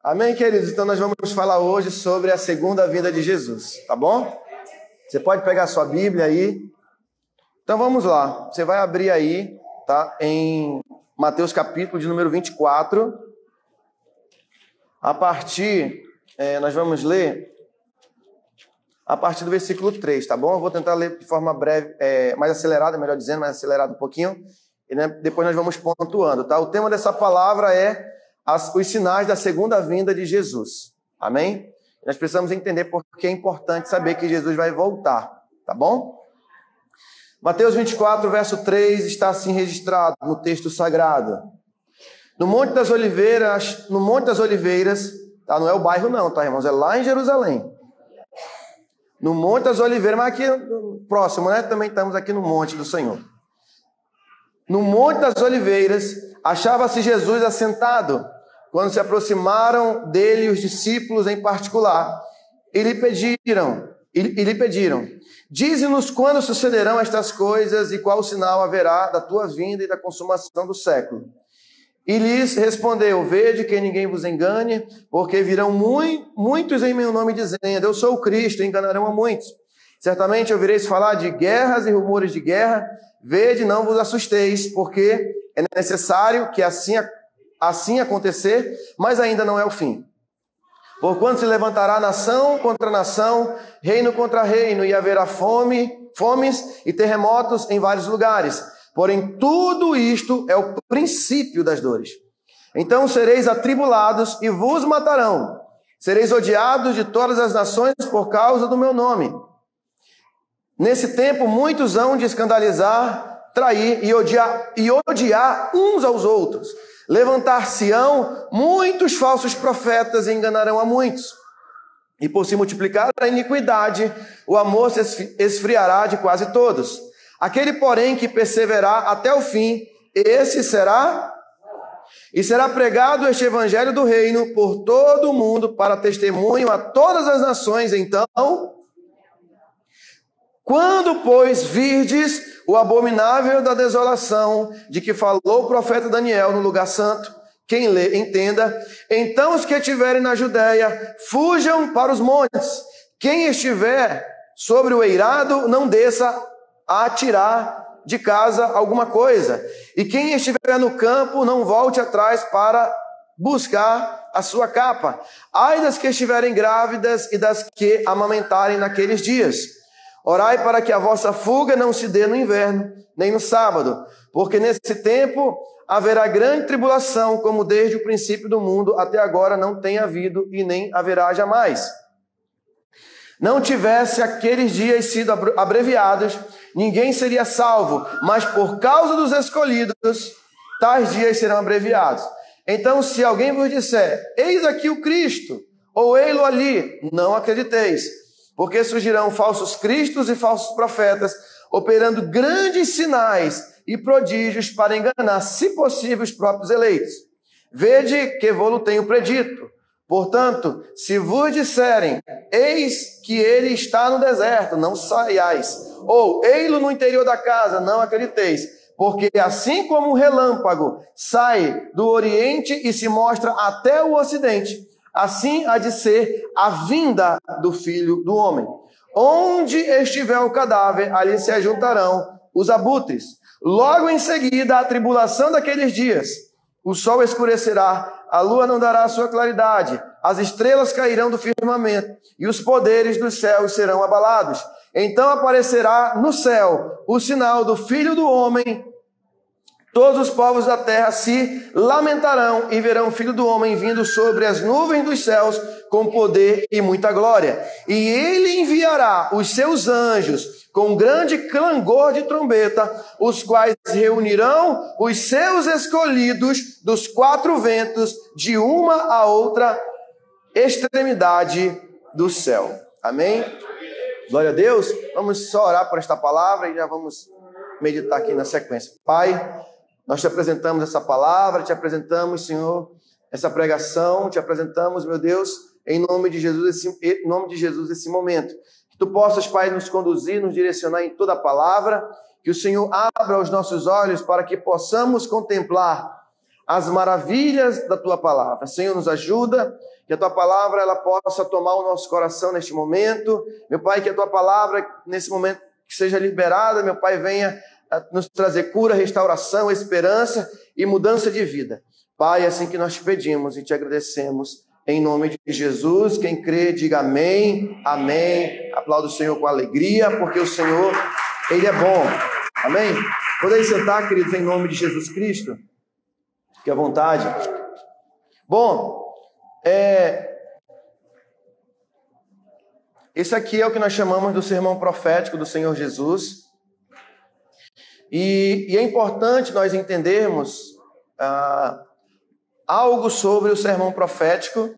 Amém, queridos? Então nós vamos falar hoje sobre a segunda vinda de Jesus, tá bom? Você pode pegar a sua Bíblia aí. Então vamos lá. Você vai abrir aí, tá? Em Mateus capítulo de número 24. Nós vamos ler a partir do versículo 3, tá bom? Eu vou tentar ler de forma breve, mais acelerada, melhor dizendo, mais acelerada um pouquinho. E depois nós vamos pontuando, tá? O tema dessa palavra é os sinais da segunda vinda de Jesus. Amém? Nós precisamos entender porque é importante saber que Jesus vai voltar, tá bom? Mateus 24, verso 3, está assim registrado no texto sagrado. No Monte das Oliveiras, tá? Não é o bairro não, tá, irmãos? É lá em Jerusalém. No Monte das Oliveiras, mas aqui próximo, né? Também estamos aqui no Monte do Senhor. No Monte das Oliveiras, achava-se Jesus assentado, quando se aproximaram dele os discípulos em particular, e lhe pediram, dize-nos quando sucederão estas coisas e qual sinal haverá da tua vinda e da consumação do século. E lhes respondeu, vede que ninguém vos engane, porque virão muitos em meu nome dizendo, eu sou o Cristo, e enganarão a muitos. Certamente ouvireis falar de guerras e rumores de guerra, vede, não vos assusteis, porque é necessário que assim acontecer, mas ainda não é o fim. Porquanto se levantará nação contra nação, reino contra reino, e haverá fomes e terremotos em vários lugares. Porém, tudo isto é o princípio das dores. Então sereis atribulados e vos matarão. Sereis odiados de todas as nações por causa do meu nome. Nesse tempo, muitos hão de escandalizar, trair e odiar uns aos outros. Levantar-se-ão muitos falsos profetas e enganarão a muitos. E por se multiplicar a iniquidade, o amor se esfriará de quase todos. Aquele, porém, que perseverar até o fim, esse será... E será pregado este evangelho do reino por todo o mundo para testemunho a todas as nações. Então... Quando, pois, virdes o abominável da desolação, de que falou o profeta Daniel no lugar santo, quem lê, entenda, então os que estiverem na Judéia, fujam para os montes. Quem estiver sobre o eirado, não desça a tirar de casa alguma coisa. E quem estiver no campo, não volte atrás para buscar a sua capa. Ai das que estiverem grávidas e das que amamentarem naqueles dias. Orai para que a vossa fuga não se dê no inverno, nem no sábado, porque nesse tempo haverá grande tribulação, como desde o princípio do mundo até agora não tem havido e nem haverá jamais. Não tivesse aqueles dias sido abreviados, ninguém seria salvo, mas por causa dos escolhidos, tais dias serão abreviados. Então, se alguém vos disser, eis aqui o Cristo, ou ei-lo ali, não acrediteis. Porque surgirão falsos cristos e falsos profetas, operando grandes sinais e prodígios para enganar, se possível, os próprios eleitos. Vede que vou-lo tenho predito. Portanto, se vos disserem, eis que ele está no deserto, não saiais. Ou, ei-lo no interior da casa, não acrediteis. Porque assim como o relâmpago sai do oriente e se mostra até o ocidente, assim há de ser a vinda do Filho do Homem. Onde estiver o cadáver, ali se ajuntarão os abutres. Logo em seguida, a tribulação daqueles dias. O sol escurecerá, a lua não dará a sua claridade, as estrelas cairão do firmamento, e os poderes dos céus serão abalados. Então aparecerá no céu o sinal do Filho do Homem. Todos os povos da terra se lamentarão e verão o Filho do Homem vindo sobre as nuvens dos céus com poder e muita glória. E ele enviará os seus anjos com grande clangor de trombeta, os quais reunirão os seus escolhidos dos quatro ventos, de uma a outra extremidade do céu. Amém? Glória a Deus. Vamos só orar por esta palavra e já vamos meditar aqui na sequência. Pai, nós te apresentamos essa palavra, te apresentamos, Senhor, essa pregação, te apresentamos, meu Deus, em nome de Jesus, esse momento. Que tu possas, Pai, nos conduzir, nos direcionar em toda a palavra, que o Senhor abra os nossos olhos para que possamos contemplar as maravilhas da tua palavra. Senhor, nos ajuda, que a tua palavra ela possa tomar o nosso coração neste momento. Meu Pai, que a tua palavra nesse momento que seja liberada, meu Pai, venha nos trazer cura, restauração, esperança e mudança de vida. Pai, é assim que nós te pedimos e te agradecemos. Em nome de Jesus, quem crê, diga amém, amém. Aplauda o Senhor com alegria, porque o Senhor, Ele é bom. Amém? Podem sentar, queridos, em nome de Jesus Cristo? Fique à vontade. Bom, esse aqui é o que nós chamamos do sermão profético do Senhor Jesus. E é importante nós entendermos algo sobre o sermão profético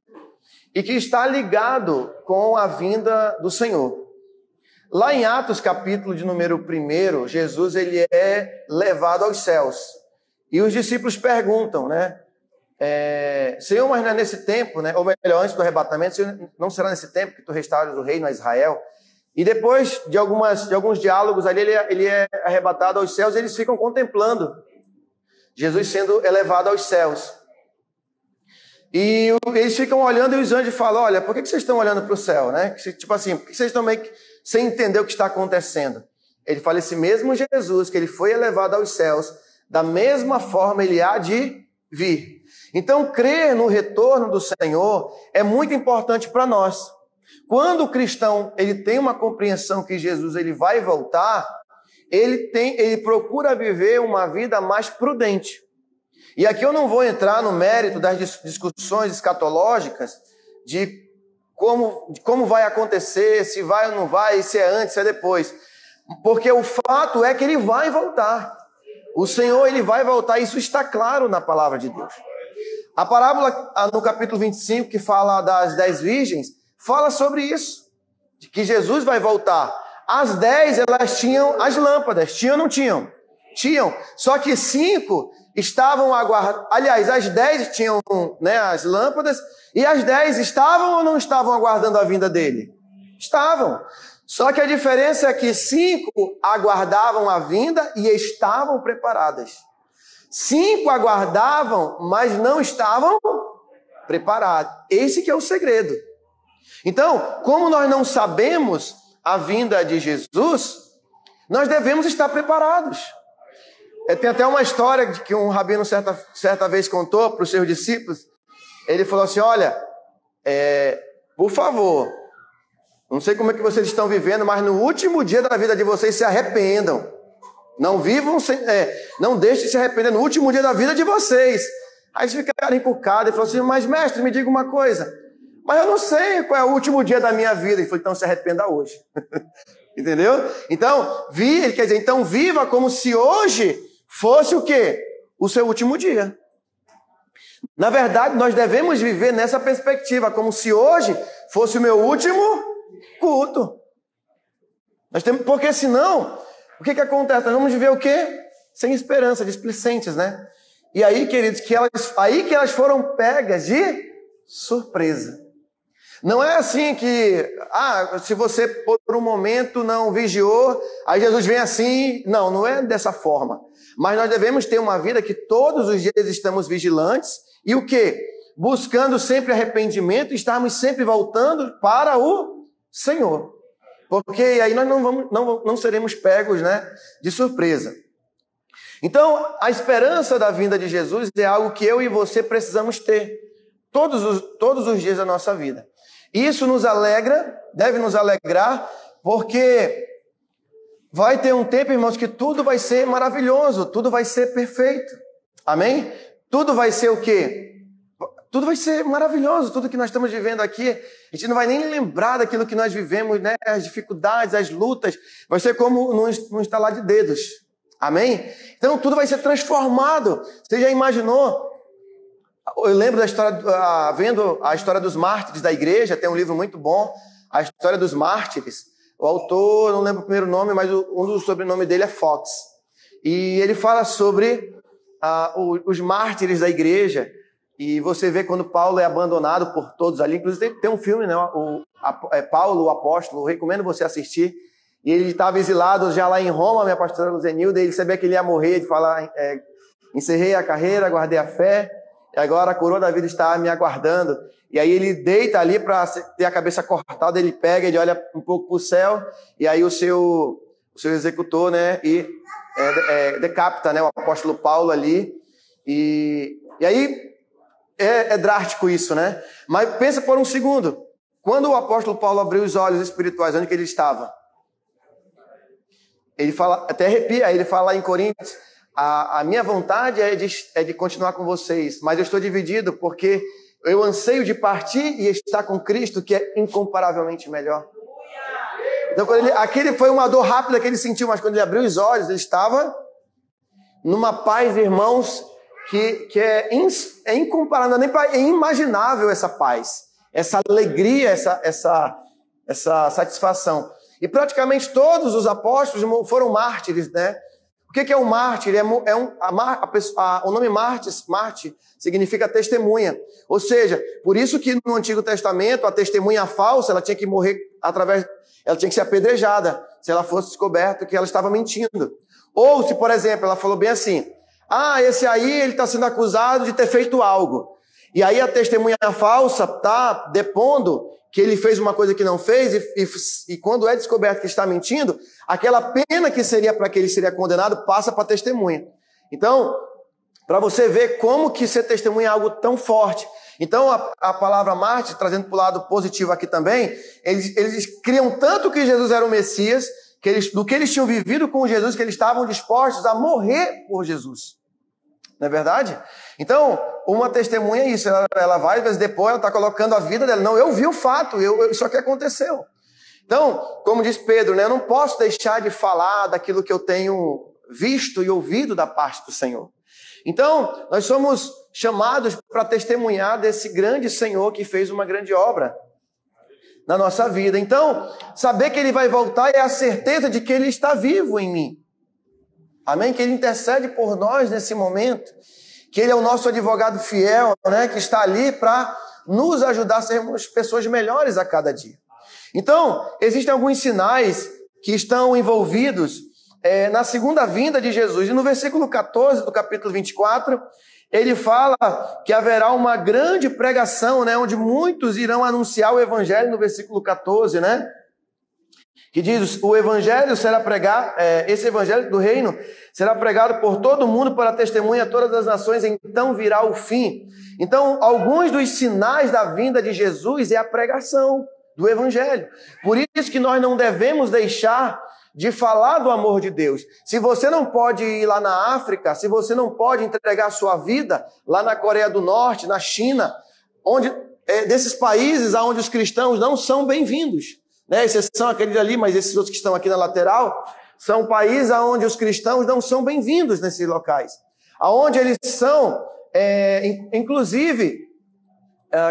e que está ligado com a vinda do Senhor. Lá em Atos, capítulo de número 1, Jesus ele é levado aos céus. E os discípulos perguntam, né? Senhor, mas não é nesse tempo, né? Ou melhor, antes do arrebatamento, Senhor, não será nesse tempo que tu restauras o reino a Israel? E depois de alguns diálogos ali, ele é arrebatado aos céus e eles ficam contemplando Jesus sendo elevado aos céus. E eles ficam olhando e os anjos falam, olha, por que vocês estão olhando para o céu, né? Tipo assim, por que vocês estão meio que sem entender o que está acontecendo? Ele fala, esse mesmo Jesus, que ele foi elevado aos céus, da mesma forma ele há de vir. Então, crer no retorno do Senhor é muito importante para nós. Quando o cristão ele tem uma compreensão que Jesus ele vai voltar, ele procura viver uma vida mais prudente. E aqui eu não vou entrar no mérito das discussões escatológicas de como vai acontecer, se vai ou não vai, se é antes, se é depois. Porque o fato é que ele vai voltar. O Senhor ele vai voltar, isso está claro na palavra de Deus. A parábola no capítulo 25, que fala das 10 virgens, fala sobre isso, de que Jesus vai voltar. As 10, elas tinham as lâmpadas, tinham ou não tinham? Tinham, só que 5 estavam aguardando, aliás, as 10 tinham, né, as lâmpadas, e as 10 estavam ou não estavam aguardando a vinda dele? Estavam. Só que a diferença é que 5 aguardavam a vinda e estavam preparadas. 5 aguardavam, mas não estavam preparados. Esse que é o segredo. Então, como nós não sabemos a vinda de Jesus, nós devemos estar preparados. Tem até uma história que um rabino certa vez contou para os seus discípulos. Ele falou assim, olha, por favor, não sei como é que vocês estão vivendo, mas no último dia da vida de vocês se arrependam. Não vivam, não deixem de se arrepender no último dia da vida de vocês. Aí eles ficaram encucados e falaram assim, mas mestre, me diga uma coisa, mas eu não sei qual é o último dia da minha vida. Ele falou, então se arrependa hoje. Entendeu? Então, ele quer dizer, então viva como se hoje fosse o quê? O seu último dia. Na verdade, nós devemos viver nessa perspectiva, como se hoje fosse o meu último culto. Porque senão, o que acontece? Nós vamos viver o quê? Sem esperança, displicentes, né? E aí, queridos, que elas foram pegas de surpresa. Não é assim que, se você por um momento não vigiou, aí Jesus vem assim. Não, não é dessa forma. Mas nós devemos ter uma vida que todos os dias estamos vigilantes e o quê? Buscando sempre arrependimento e estarmos sempre voltando para o Senhor. Porque aí nós não seremos pegos, né, de surpresa. Então, a esperança da vinda de Jesus é algo que eu e você precisamos ter todos os dias da nossa vida. Isso nos alegra, deve nos alegrar, porque vai ter um tempo, irmãos, que tudo vai ser maravilhoso, tudo vai ser perfeito. Amém? Tudo vai ser o quê? Tudo vai ser maravilhoso, tudo que nós estamos vivendo aqui. A gente não vai nem lembrar daquilo que nós vivemos, né? As dificuldades, as lutas. Vai ser como num estalar de dedos. Amém? Então tudo vai ser transformado. Você já imaginou? Eu lembro da história, vendo a história dos mártires da igreja, tem um livro muito bom, A História dos Mártires. O autor, não lembro o primeiro nome, mas um dos sobrenomes dele é Fox. E ele fala sobre os mártires da igreja. E você vê quando Paulo é abandonado por todos ali. Inclusive tem um filme, né? Paulo, o Apóstolo, eu recomendo você assistir. E ele estava exilado já lá em Roma, minha pastora Luzenilda, e ele sabia que ele ia morrer, ele fala, encerrei a carreira, guardei a fé, e agora a coroa da vida está me aguardando. E aí ele deita ali para ter a cabeça cortada, ele pega, ele olha um pouco para o céu, e aí o seu executor, né, e decapita, né, o apóstolo Paulo ali. E aí é drástico isso, né? Mas pensa por um segundo. Quando o apóstolo Paulo abriu os olhos espirituais, onde que ele estava? Ele fala, até arrepia, ele fala lá em Coríntios, a minha vontade é de continuar com vocês, mas eu estou dividido porque eu anseio de partir e estar com Cristo, que é incomparavelmente melhor. Então, aquele foi uma dor rápida que ele sentiu, mas quando ele abriu os olhos, ele estava numa paz, irmãos, que é incomparável, é inimaginável essa paz, essa alegria, essa satisfação. E praticamente todos os apóstolos foram mártires, né? O que é um mártir? O nome mártir significa testemunha. Ou seja, por isso que no Antigo Testamento a testemunha falsa, ela tinha que morrer ela tinha que ser apedrejada, se ela fosse descoberta que ela estava mentindo. Ou se, por exemplo, ela falou bem assim, esse aí ele está sendo acusado de ter feito algo. E aí a testemunha falsa está depondo que ele fez uma coisa que não fez, e quando é descoberto que está mentindo, aquela pena que seria para que ele seria condenado passa para a testemunha. Então, para você ver como que ser testemunha é algo tão forte. Então, a palavra mártir, trazendo para o lado positivo aqui também, eles criam tanto que Jesus era o Messias, do que eles tinham vivido com Jesus, que eles estavam dispostos a morrer por Jesus. Não é verdade? Então, uma testemunha é isso, ela vai, mas depois ela está colocando a vida dela. Não, eu vi o fato, isso aqui aconteceu. Então, como diz Pedro, né, eu não posso deixar de falar daquilo que eu tenho visto e ouvido da parte do Senhor. Então, nós somos chamados para testemunhar desse grande Senhor que fez uma grande obra na nossa vida. Então, saber que Ele vai voltar é a certeza de que Ele está vivo em mim. Amém? Que Ele intercede por nós nesse momento. Que Ele é o nosso advogado fiel, né? Que está ali para nos ajudar a sermos pessoas melhores a cada dia. Então, existem alguns sinais que estão envolvidos na segunda vinda de Jesus. E no versículo 14 do capítulo 24, ele fala que haverá uma grande pregação, né? Onde muitos irão anunciar o evangelho, no versículo 14, né? Que diz, o evangelho será pregado, esse evangelho do reino será pregado por todo mundo para testemunha a todas as nações, então virá o fim. Então, alguns dos sinais da vinda de Jesus é a pregação do evangelho. Por isso que nós não devemos deixar de falar do amor de Deus. Se você não pode ir lá na África, se você não pode entregar a sua vida lá na Coreia do Norte, na China, desses países onde os cristãos não são bem-vindos. Né? Exceção aqueles ali, mas esses outros que estão aqui na lateral, são países onde os cristãos não são bem-vindos nesses locais. Onde eles são, inclusive,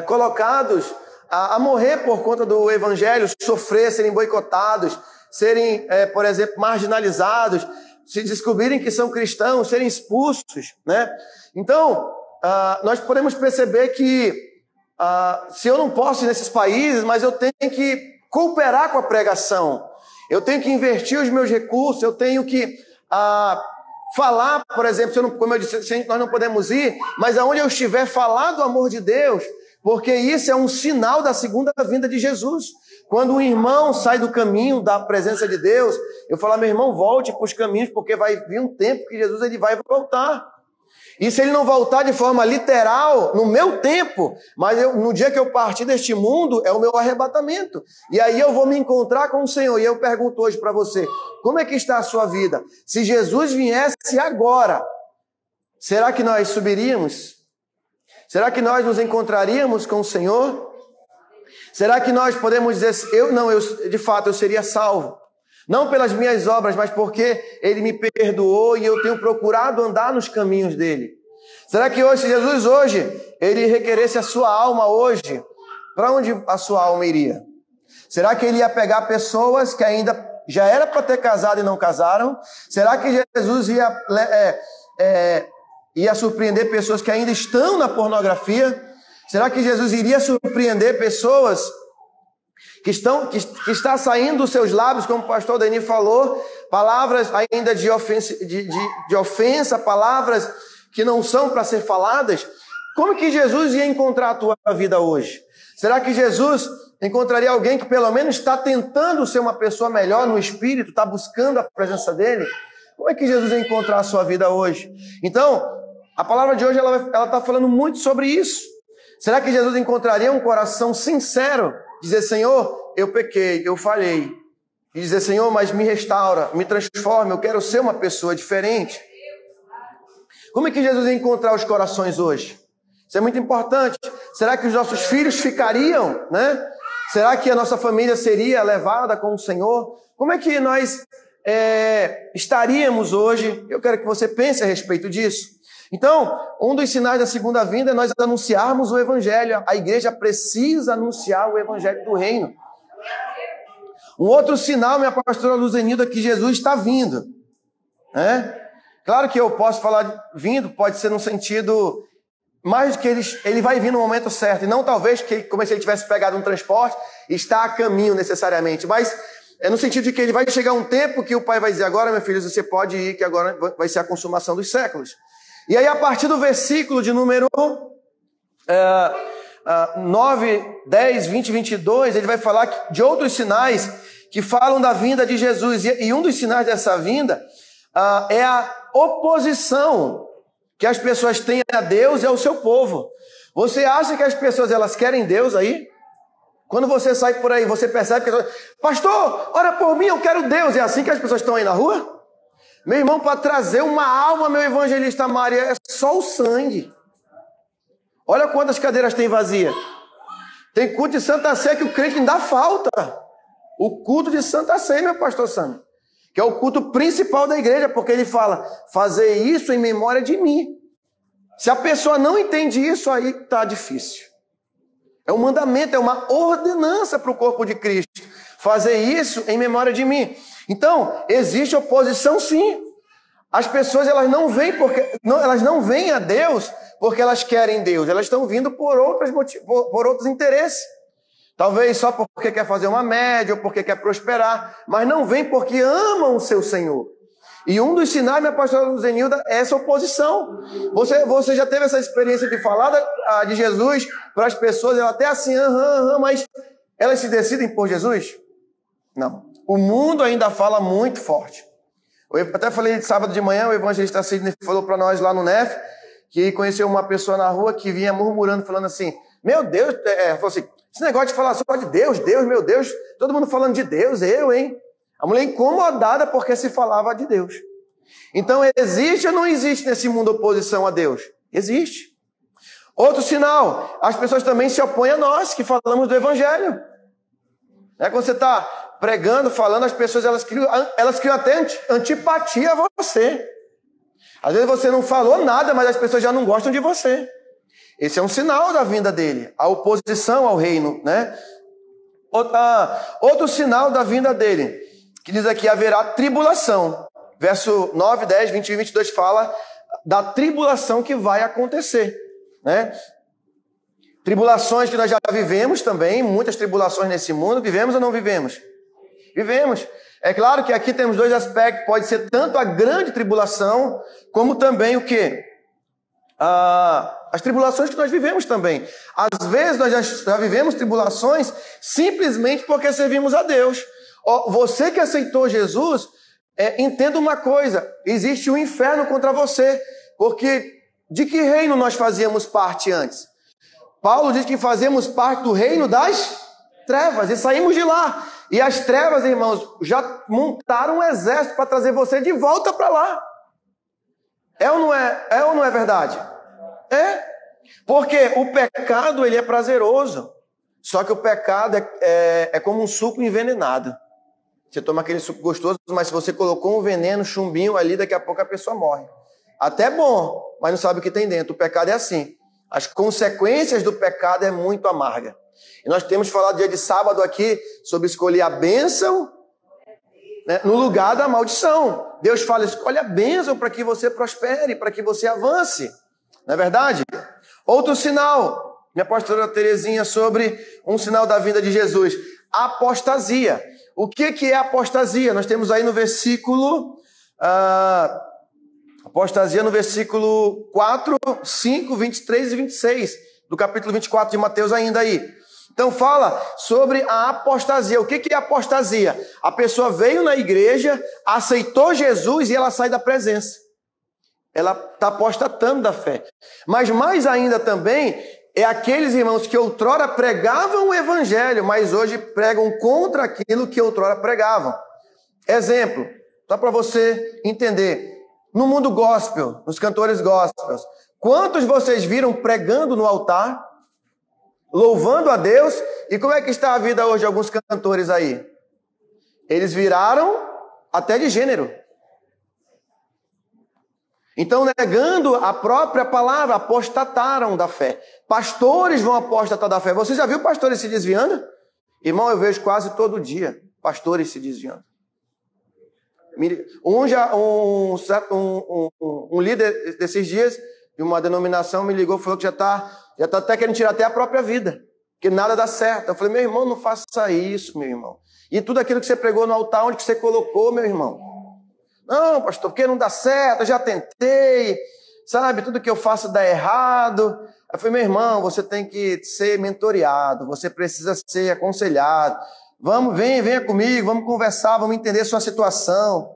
colocados a morrer por conta do evangelho, sofrer, serem boicotados, serem, por exemplo, marginalizados, se descobrirem que são cristãos, serem expulsos. Né? Então, nós podemos perceber que se eu não posso ir nesses países, mas eu tenho que cooperar com a pregação, eu tenho que investir os meus recursos, eu tenho que falar, por exemplo, como eu disse, nós não podemos ir, mas aonde eu estiver, falar do amor de Deus, porque isso é um sinal da segunda vinda de Jesus. Quando um irmão sai do caminho da presença de Deus, eu falo, meu irmão, volte para os caminhos, porque vai vir um tempo que Jesus ele vai voltar. E se ele não voltar de forma literal, no meu tempo, mas no dia que eu partir deste mundo, é o meu arrebatamento. E aí eu vou me encontrar com o Senhor. E eu pergunto hoje para você, como é que está a sua vida? Se Jesus viesse agora, será que nós subiríamos? Será que nós nos encontraríamos com o Senhor? Será que nós podemos dizer, de fato, eu seria salvo? Não pelas minhas obras, mas porque Ele me perdoou e eu tenho procurado andar nos caminhos dEle. Será que hoje, se Jesus hoje, Ele requeresse a sua alma hoje, para onde a sua alma iria? Será que Ele ia pegar pessoas que ainda já era para ter casado e não casaram? Será que Jesus ia surpreender pessoas que ainda estão na pornografia? Será que Jesus iria surpreender pessoas que está saindo dos seus lábios, como o pastor Dani falou, palavras ainda de ofensa, palavras que não são para ser faladas, como que Jesus ia encontrar a tua vida hoje? Será que Jesus encontraria alguém que pelo menos está tentando ser uma pessoa melhor no espírito, está buscando a presença dele? Como é que Jesus ia encontrar a sua vida hoje? Então, a palavra de hoje ela está falando muito sobre isso. Será que Jesus encontraria um coração sincero? Dizer, Senhor, eu pequei, eu falhei. E dizer, Senhor, mas me restaura, me transforma, eu quero ser uma pessoa diferente. Como é que Jesus ia encontrar os corações hoje? Isso é muito importante. Será que os nossos filhos ficariam, né? Será que a nossa família seria levada com o Senhor? Como é que nós estaríamos hoje? Eu quero que você pense a respeito disso. Então, um dos sinais da segunda vinda é nós anunciarmos o Evangelho. A igreja precisa anunciar o Evangelho do reino. Um outro sinal, minha pastora Luzenilda, é que Jesus está vindo. Claro que eu posso falar de vindo, pode ser no sentido mais que ele vai vir no momento certo, e não talvez como se ele tivesse pegado um transporte e está a caminho necessariamente, mas é no sentido de que ele vai chegar um tempo que o Pai vai dizer, agora, meu filho, você pode ir, que agora vai ser a consumação dos séculos. E aí, a partir do versículo de número 9, 10, 20, 22, ele vai falar de outros sinais que falam da vinda de Jesus, e um dos sinais dessa vinda é a oposição que as pessoas têm a Deus e ao seu povo. Você acha que as pessoas elas querem Deus aí? Quando você sai por aí, você percebe que pastor, ora por mim, eu quero Deus. É assim que as pessoas estão aí na rua? Meu irmão, para trazer uma alma, meu evangelista Maria, é só o sangue. Olha quantas cadeiras tem vazia. Tem culto de Santa Sé que o crente ainda falta. O culto de Santa Sé, meu pastor Sandro, que é o culto principal da igreja, porque ele fala, fazer isso em memória de mim. Se a pessoa não entende isso, aí está difícil. É um mandamento, é uma ordenança para o corpo de Cristo. Fazer isso em memória de mim. Então, existe oposição sim. As pessoas elas não vêm a Deus porque elas querem Deus. Elas estão vindo por outros interesses. Talvez só porque quer fazer uma média ou porque quer prosperar, mas não vem porque amam o seu Senhor. E um dos sinais, minha pastora Luzenilda, é essa oposição. Você já teve essa experiência de falar de Jesus para as pessoas, ela até assim, mas elas se decidem por Jesus? Não. O mundo ainda fala muito forte. Eu até falei de sábado de manhã, o evangelista Sidney falou para nós lá no NEF, que conheceu uma pessoa na rua que vinha murmurando, falando assim, meu Deus, falou assim, esse negócio de falar só de Deus, meu Deus, todo mundo falando de Deus, hein? A mulher incomodada porque se falava de Deus. Então, existe ou não existe nesse mundo oposição a Deus? Existe. Outro sinal, as pessoas também se opõem a nós, que falamos do Evangelho. Quando você está pregando, falando, as pessoas elas criam até antipatia a você. Às vezes você não falou nada, mas as pessoas já não gostam de você. Esse é um sinal da vinda dele, a oposição ao reino, né? Outro sinal da vinda dele, que diz aqui, haverá tribulação. Verso 9, 10, 21 e 22 fala da tribulação que vai acontecer, né? Tribulações que nós já vivemos também, muitas tribulações nesse mundo, vivemos ou não vivemos? Vivemos. É claro que aqui temos dois aspectos, pode ser tanto a grande tribulação, como também o quê? As tribulações que nós vivemos também. Às vezes nós já vivemos tribulações simplesmente porque servimos a Deus. Você que aceitou Jesus, entenda uma coisa, existe um inferno contra você, porque de que reino nós fazíamos parte antes? Paulo diz que fazemos parte do reino das trevas e saímos de lá. E as trevas, irmãos, já montaram um exército para trazer você de volta para lá. É ou não é verdade? É. Porque o pecado, ele é prazeroso. Só que o pecado é como um suco envenenado. Você toma aquele suco gostoso, mas se você colocou um veneno, chumbinho ali, daqui a pouco a pessoa morre. Até bom, mas não sabe o que tem dentro. O pecado é assim. As consequências do pecado é muito amarga. E nós temos falado dia de sábado aqui sobre escolher a bênção, né, no lugar da maldição. Deus fala, escolhe a bênção para que você prospere, para que você avance. Não é verdade? Outro sinal, minha pastora Terezinha, sobre um sinal da vinda de Jesus. Apostasia. O que é apostasia? Nós temos aí no versículo... Apostasia no versículo 4, 5, 23 e 26, do capítulo 24 de Mateus ainda aí. Então fala sobre a apostasia. O que é apostasia? A pessoa veio na igreja, aceitou Jesus e ela sai da presença. Ela está apostatando da fé. Mas mais ainda também é aqueles irmãos que outrora pregavam o evangelho, mas hoje pregam contra aquilo que outrora pregavam. Exemplo, só para você entender. No mundo gospel, nos cantores gospels, quantos vocês viram pregando no altar, louvando a Deus? E como é que está a vida hoje de alguns cantores aí? Eles viraram até de gênero. Então, negando a própria palavra, apostataram da fé. Pastores vão apostatar da fé. Você já viu pastores se desviando? Irmão, eu vejo quase todo dia pastores se desviando. Um líder desses dias, de uma denominação, me ligou e falou que já tá até querendo tirar até a própria vida, que nada dá certo. Eu falei, meu irmão, não faça isso, meu irmão. E tudo aquilo que você pregou no altar, onde que você colocou, meu irmão? Não, pastor, porque não dá certo, eu já tentei, sabe, tudo que eu faço dá errado. Eu falei, meu irmão, você tem que ser mentoreado, você precisa ser aconselhado. Vamos, venha comigo, vamos conversar, vamos entender sua situação.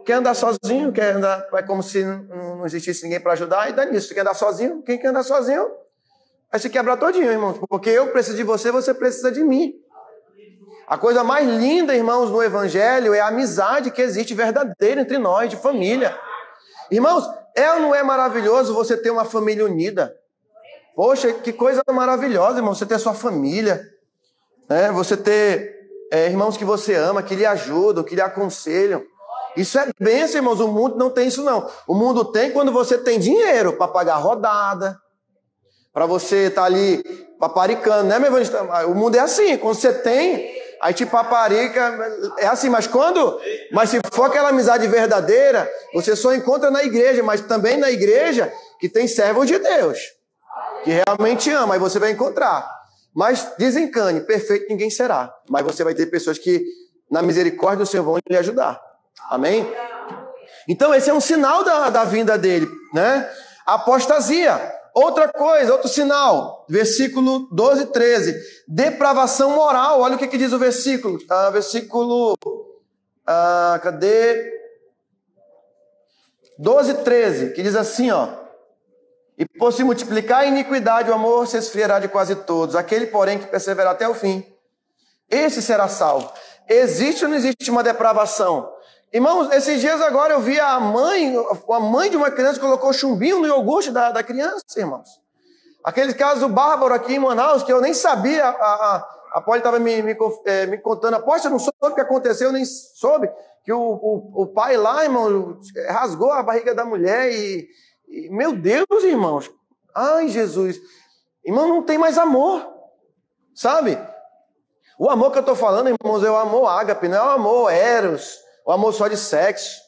Quer andar sozinho? Quer andar, é como se não existisse ninguém para ajudar, e dá nisso. Quer andar sozinho? Quem quer andar sozinho vai se quebrar todinho, irmãos, porque eu preciso de você, você precisa de mim. A coisa mais linda, irmãos, no evangelho é a amizade que existe verdadeira entre nós, de família. Irmãos, é ou não é maravilhoso você ter uma família unida? Poxa, que coisa maravilhosa, irmão, você ter sua família. Você ter irmãos que você ama, que lhe ajudam, que lhe aconselham. Isso é bênção, irmãos. O mundo não tem isso, não. O mundo tem quando você tem dinheiro para pagar rodada, para você estar ali paparicando, né, meu evangelista? O mundo é assim. Quando você tem, aí te paparica. É assim, mas se for aquela amizade verdadeira, você só encontra na igreja, mas também na igreja que tem servos de Deus, que realmente ama, aí você vai encontrar. Mas desencane, perfeito ninguém será. Mas você vai ter pessoas que, na misericórdia do Senhor, vão lhe ajudar. Amém? Então, esse é um sinal da vinda dele, né? Apostasia. Outra coisa, outro sinal. Versículo 12 e 13. Depravação moral. Olha o que diz o versículo. Cadê? 12 e 13. Que diz assim, ó. E por se multiplicar a iniquidade, o amor se esfriará de quase todos. Aquele, porém, que perseverar até o fim, esse será salvo. Existe ou não existe uma depravação? Irmãos, esses dias agora eu vi a mãe de uma criança colocou chumbinho no iogurte da criança, irmãos. Aquele caso bárbaro aqui em Manaus, que eu nem sabia, a Polly estava me contando, aposta, eu não soube o que aconteceu, eu nem soube, que o pai lá, irmão, rasgou a barriga da mulher e meu Deus, irmãos, ai Jesus, irmão, não tem mais amor, sabe? O amor que eu estou falando, irmãos, é o amor ágape, não é o amor eros, o amor só de sexo,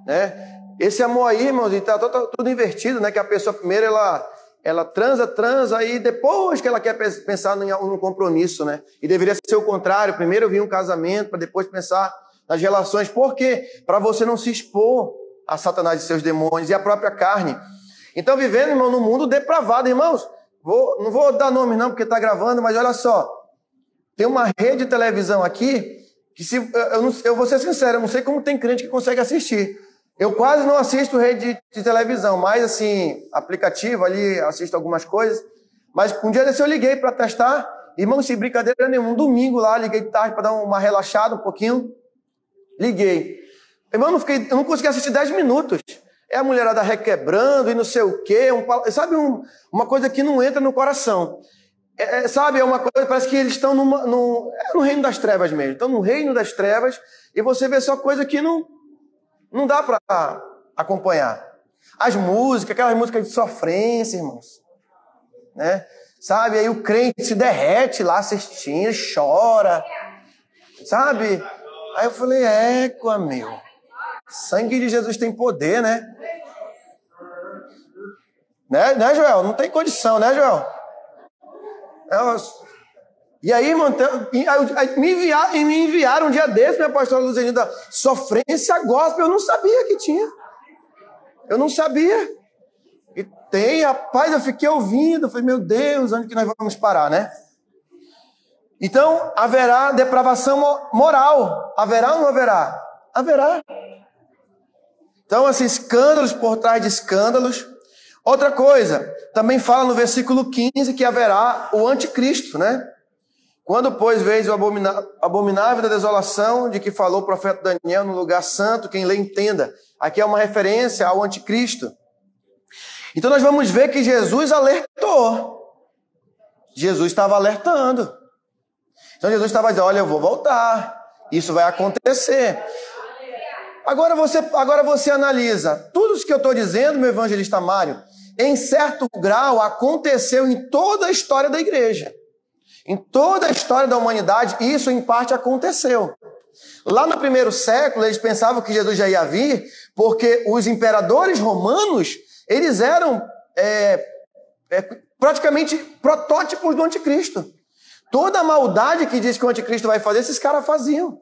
né? Esse amor aí, irmãos, está tudo invertido, né? Que a pessoa primeiro ela transa, e depois que ela quer pensar num compromisso, né? E deveria ser o contrário, primeiro vir um casamento, para depois pensar nas relações. Por quê? Para você não se expor a Satanás e seus demônios e a própria carne. Então, vivendo, irmão, num mundo depravado, irmãos, não vou dar nome não, porque está gravando, mas olha só, tem uma rede de televisão aqui, que eu vou ser sincero, eu não sei como tem crente que consegue assistir. Eu quase não assisto rede de televisão, mas assim, aplicativo ali, assisto algumas coisas, mas um dia desse eu liguei para testar, irmão, sem brincadeira nenhuma, um domingo lá, liguei de tarde para dar uma relaxada um pouquinho, liguei. Irmão, eu não consegui assistir 10 minutos. É a mulherada requebrando e não sei o quê. Sabe, uma coisa que não entra no coração. Sabe, é uma coisa, parece que eles estão no reino das trevas mesmo. Estão no reino das trevas e você vê só coisa que não dá para acompanhar. As músicas, aquelas músicas de sofrência, irmãos. Né? Sabe, aí o crente se derrete lá assistindo, chora. Sabe? Aí eu falei, meu. Sangue de Jesus tem poder, né? Né, Joel? Não tem condição, né, Joel? E aí, irmão, me enviaram um dia desse, minha pastora Luzenilda, sofrência gospel, eu não sabia que tinha. Eu não sabia. E tem, rapaz, eu fiquei ouvindo, falei, meu Deus, onde que nós vamos parar, né? Então, haverá depravação moral. Haverá ou não haverá? Haverá. Então, assim, escândalos por trás de escândalos. Outra coisa, também fala no versículo 15 que haverá o anticristo, né? Quando, pois, veis o abominável da desolação de que falou o profeta Daniel no lugar santo, quem lê entenda. Aqui é uma referência ao anticristo. Então nós vamos ver que Jesus alertou. Jesus estava alertando. Então Jesus estava dizendo, olha, eu vou voltar. Isso vai acontecer. Agora você analisa. Tudo isso que eu estou dizendo, meu evangelista Mário, em certo grau aconteceu em toda a história da igreja. Em toda a história da humanidade, isso em parte aconteceu. Lá no primeiro século, eles pensavam que Jesus já ia vir, porque os imperadores romanos, eles eram praticamente protótipos do anticristo. Toda a maldade que diz que o anticristo vai fazer, esses caras faziam.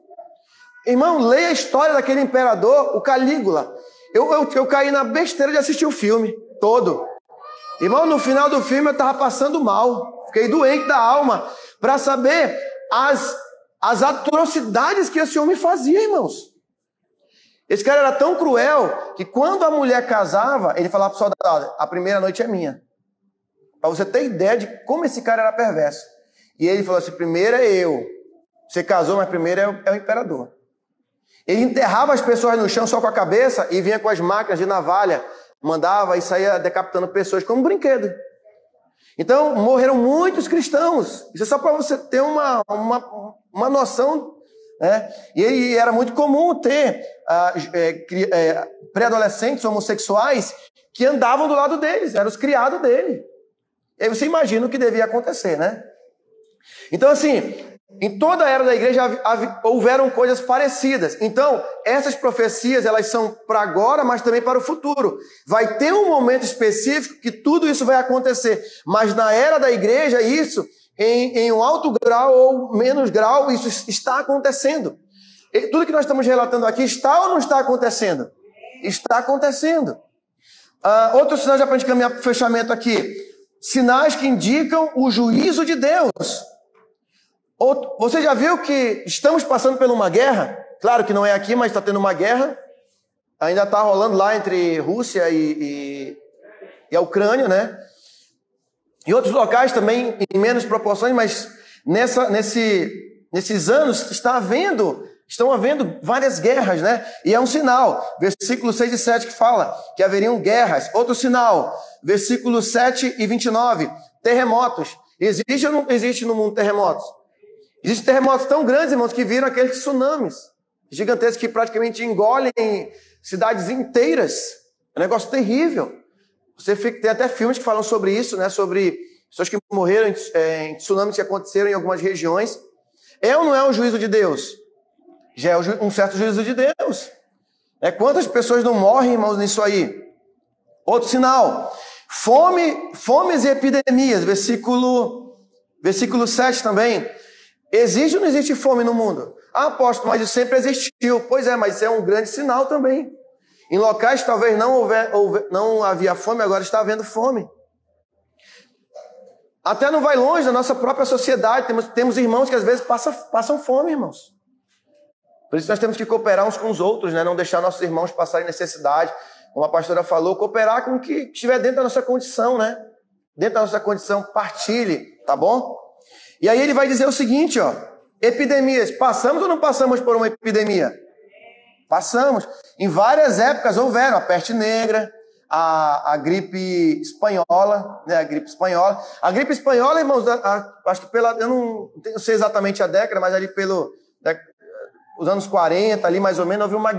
Irmão, leia a história daquele imperador, o Calígula. Eu caí na besteira de assistir o filme todo. Irmão, no final do filme eu estava passando mal. Fiquei doente da alma para saber as atrocidades que esse homem fazia, irmãos. Esse cara era tão cruel que quando a mulher casava, ele falava para o soldado, a primeira noite é minha. Para você ter ideia de como esse cara era perverso. E ele falou assim, primeiro é eu. Você casou, mas primeiro é o imperador. Ele enterrava as pessoas no chão só com a cabeça e vinha com as máquinas de navalha, mandava e saía decapitando pessoas como um brinquedo. Então, morreram muitos cristãos. Isso é só para você ter uma noção, né? E era muito comum ter pré-adolescentes homossexuais que andavam do lado deles, eram os criados dele. E aí você imagina o que devia acontecer, né? Então, assim, em toda a era da igreja houveram coisas parecidas. Então, essas profecias, elas são para agora, mas também para o futuro. Vai ter um momento específico que tudo isso vai acontecer. Mas na era da igreja, isso, em um alto grau ou menos grau, isso está acontecendo. E tudo que nós estamos relatando aqui está ou não está acontecendo? Está acontecendo. Outro sinal, já para a gente caminhar para o fechamento aqui. Sinais que indicam o juízo de Deus. Você já viu que estamos passando por uma guerra? Claro que não é aqui, mas está tendo uma guerra. Ainda está rolando lá entre Rússia e a Ucrânia, né? Em outros locais também, em menos proporções, mas nesses anos estão havendo várias guerras, né? E é um sinal. Versículo 6 e 7 que fala que haveriam guerras. Outro sinal. Versículos 7 e 29. Terremotos. Existe ou não existe no mundo terremotos? Existem terremotos tão grandes, irmãos, que viram aqueles tsunamis gigantescos que praticamente engolem cidades inteiras. É um negócio terrível. Tem até filmes que falam sobre isso, né? Sobre pessoas que morreram em tsunamis que aconteceram em algumas regiões. É ou não é o juízo de Deus? Já é um certo juízo de Deus. Quantas pessoas não morrem, irmãos, nisso aí? Outro sinal. Fomes e epidemias. Versículo 7 também. Existe ou não existe fome no mundo? Apóstolo, mas isso sempre existiu. Pois é, mas isso é um grande sinal também. Em locais talvez não havia fome, agora está havendo fome. Até não vai longe da nossa própria sociedade. Temos irmãos que às vezes passam fome, irmãos. Por isso nós temos que cooperar uns com os outros, né? Não deixar nossos irmãos passarem necessidade. Como a pastora falou, cooperar com o que estiver dentro da nossa condição, né? Dentro da nossa condição, partilhe, tá bom? E aí ele vai dizer o seguinte, ó. Epidemias. Passamos ou não passamos por uma epidemia? Passamos. Em várias épocas houveram a peste negra, a gripe espanhola, né? A gripe espanhola. A gripe espanhola, irmãos, acho que eu não sei exatamente a década, mas ali os anos 40, ali mais ou menos, houve uma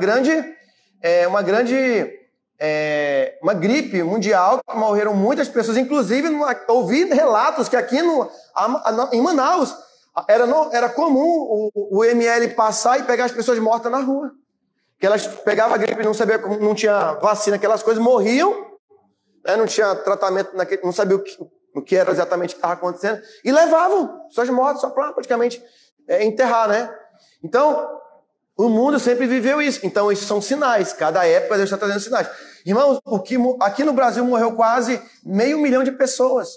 gripe mundial, que morreram muitas pessoas, inclusive ouvi relatos que aqui em Manaus era comum o ML passar e pegar as pessoas mortas na rua. Que elas pegavam a gripe, não tinha vacina, aquelas coisas, morriam, né, não tinha tratamento, não sabia o que era exatamente o que estava acontecendo, e levavam pessoas mortas só para praticamente enterrar, né? Então, o mundo sempre viveu isso. Então, esses são sinais. Cada época Deus está trazendo sinais. Irmãos, aqui no Brasil morreu quase 500 mil de pessoas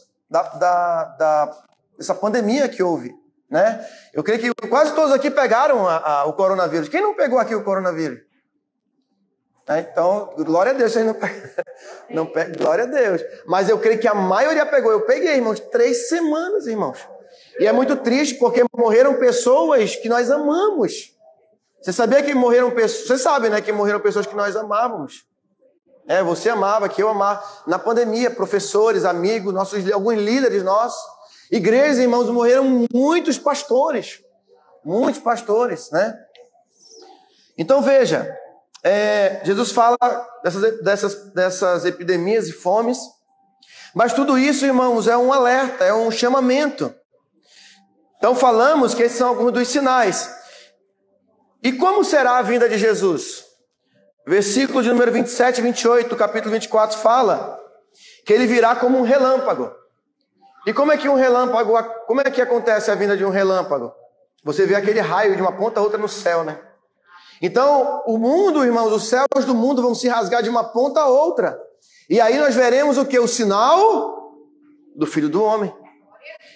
dessa pandemia que houve, né? Eu creio que quase todos aqui pegaram o coronavírus. Quem não pegou aqui o coronavírus? Então, glória a Deus, vocês não pegam, glória a Deus. Mas eu creio que a maioria pegou. Eu peguei, irmãos, 3 semanas, irmãos. E é muito triste porque morreram pessoas que nós amamos. Você sabia que morreram pessoas... Você sabe, né, que morreram pessoas que nós amávamos. Você amava, que eu amava. Na pandemia, professores, amigos, alguns líderes nossos. Igrejas, irmãos, morreram muitos pastores. Muitos pastores, né? Então, veja... Jesus fala dessas epidemias e fomes, mas tudo isso, irmãos, é um alerta, é um chamamento. Então falamos que esses são alguns dos sinais. E como será a vinda de Jesus? Versículo de número 27 e 28 do capítulo 24 fala que ele virá como um relâmpago. E como é que acontece a vinda de um relâmpago? Você vê aquele raio de uma ponta a outra no céu, né? Então, o mundo, irmãos, os céus do mundo vão se rasgar de uma ponta a outra. E aí nós veremos o que? O sinal do Filho do Homem.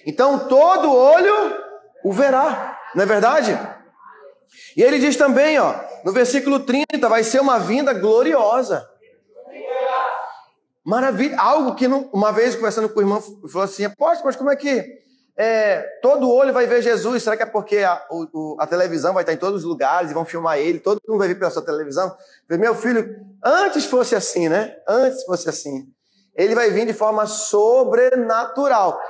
Então, todo olho o verá. Não é verdade? E ele diz também, no versículo 30, vai ser uma vinda gloriosa. Maravilha. Algo que, uma vez, conversando com o irmão, falou assim, poxa, mas como é que... todo olho vai ver Jesus? Será que é porque a televisão vai estar em todos os lugares e vão filmar ele, todo mundo vai vir pela sua televisão? Meu filho, antes fosse assim, né? Antes fosse assim. Ele vai vir de forma sobrenatural.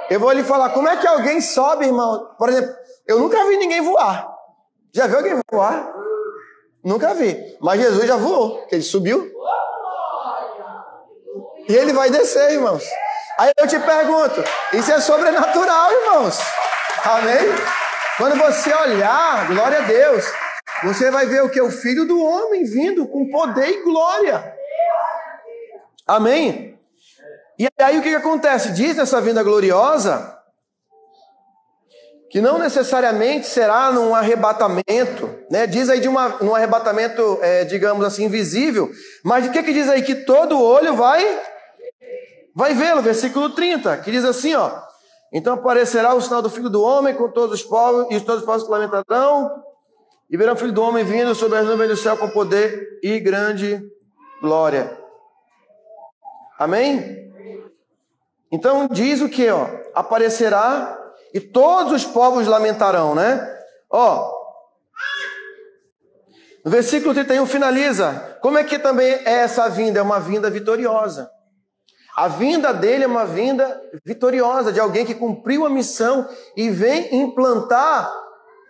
Eu vou lhe falar, como é que alguém sobe, irmão? Por exemplo, eu nunca vi ninguém voar. Já viu alguém voar? Nunca vi. Mas Jesus já voou, ele subiu. E ele vai descer, irmãos. Aí eu te pergunto, isso é sobrenatural, irmãos? Amém? Quando você olhar, glória a Deus, você vai ver o que? O Filho do Homem vindo com poder e glória. Amém? E aí o que acontece? Diz nessa vinda gloriosa que não necessariamente será num arrebatamento, né? Diz aí num arrebatamento, digamos assim, invisível, mas o que diz aí? Que todo olho vai vê-lo, versículo 30, que diz assim, então aparecerá o sinal do Filho do Homem com todos os povos, e todos os povos lamentarão, e verão o Filho do Homem vindo sobre as nuvens do céu com poder e grande glória. Amém? Então diz o que? Aparecerá e todos os povos lamentarão, né? No versículo 31 finaliza. Como é que também é essa vinda? É uma vinda vitoriosa. A vinda dele é uma vinda vitoriosa, de alguém que cumpriu a missão e vem implantar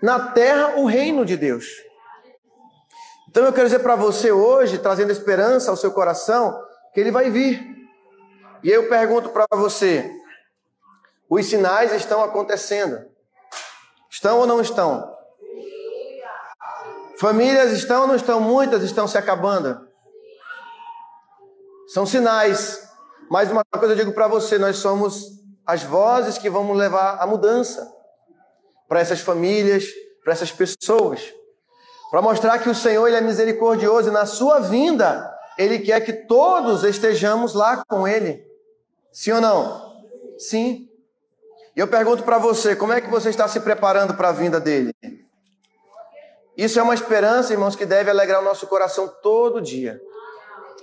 na terra o reino de Deus. Então eu quero dizer para você hoje, trazendo esperança ao seu coração, que ele vai vir. E eu pergunto para você, os sinais estão acontecendo? Estão ou não estão? Famílias estão ou não estão? Muitas estão se acabando. São sinais. Mas uma coisa eu digo para você, nós somos as vozes que vamos levar a mudança para essas famílias, para essas pessoas. Para mostrar que o Senhor ele é misericordioso e na sua vinda, Ele quer que todos estejamos lá com Ele. Sim ou não? Sim. E eu pergunto para você, como é que você está se preparando para a vinda dEle? Isso é uma esperança, irmãos, que deve alegrar o nosso coração todo dia.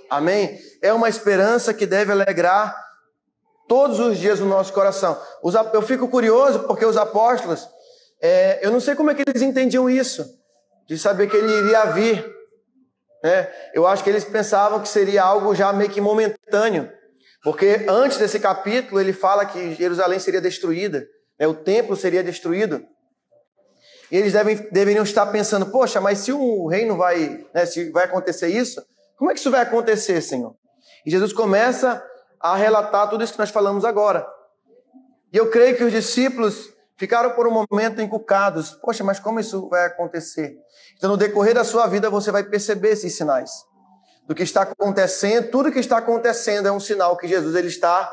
Amém? É uma esperança que deve alegrar todos os dias o nosso coração. Eu fico curioso porque os apóstolos, eu não sei como é que eles entendiam isso, de saber que ele iria vir. Eu acho que eles pensavam que seria algo já meio que momentâneo, porque antes desse capítulo ele fala que Jerusalém seria destruída, o templo seria destruído. E eles deveriam estar pensando, poxa, mas se o reino se vai acontecer isso, como é que isso vai acontecer, Senhor? E Jesus começa a relatar tudo isso que nós falamos agora. E eu creio que os discípulos ficaram por um momento encucados. Poxa, mas como isso vai acontecer? Então, no decorrer da sua vida, você vai perceber esses sinais. Do que está acontecendo, tudo que está acontecendo é um sinal que Jesus ele está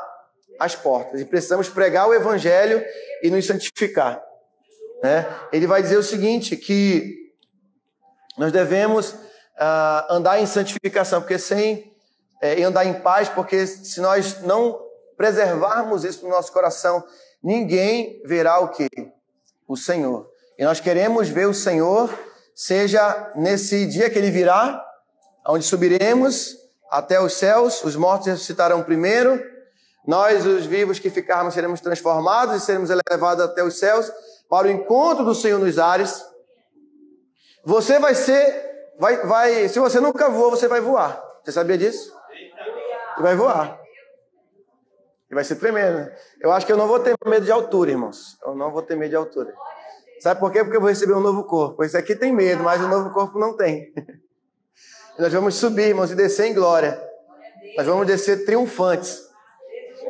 às portas. E precisamos pregar o Evangelho e nos santificar. Ele vai dizer o seguinte, que nós devemos andar em santificação, porque sem em andar em paz, porque se nós não preservarmos isso no nosso coração, ninguém verá o quê? O Senhor. E nós queremos ver o Senhor, seja nesse dia que Ele virá, onde subiremos até os céus, os mortos ressuscitarão primeiro, nós, os vivos que ficarmos, seremos transformados e seremos elevados até os céus, para o encontro do Senhor nos ares. Você vai ser, se você nunca voou, você vai voar. Você sabia disso? Você vai voar. E vai ser tremendo. Eu acho que eu não vou ter medo de altura, irmãos. Eu não vou ter medo de altura. Sabe por quê? Porque eu vou receber um novo corpo. Esse aqui tem medo, mas o novo corpo não tem. E nós vamos subir, irmãos, e descer em glória. Nós vamos descer triunfantes.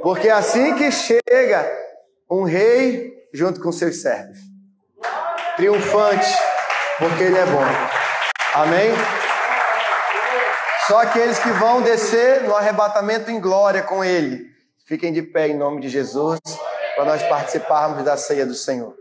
Porque é assim que chega um rei junto com seus servos. Triunfante, porque ele é bom. Amém? Só aqueles que vão descer no arrebatamento em glória com ele. Fiquem de pé em nome de Jesus, para nós participarmos da ceia do Senhor.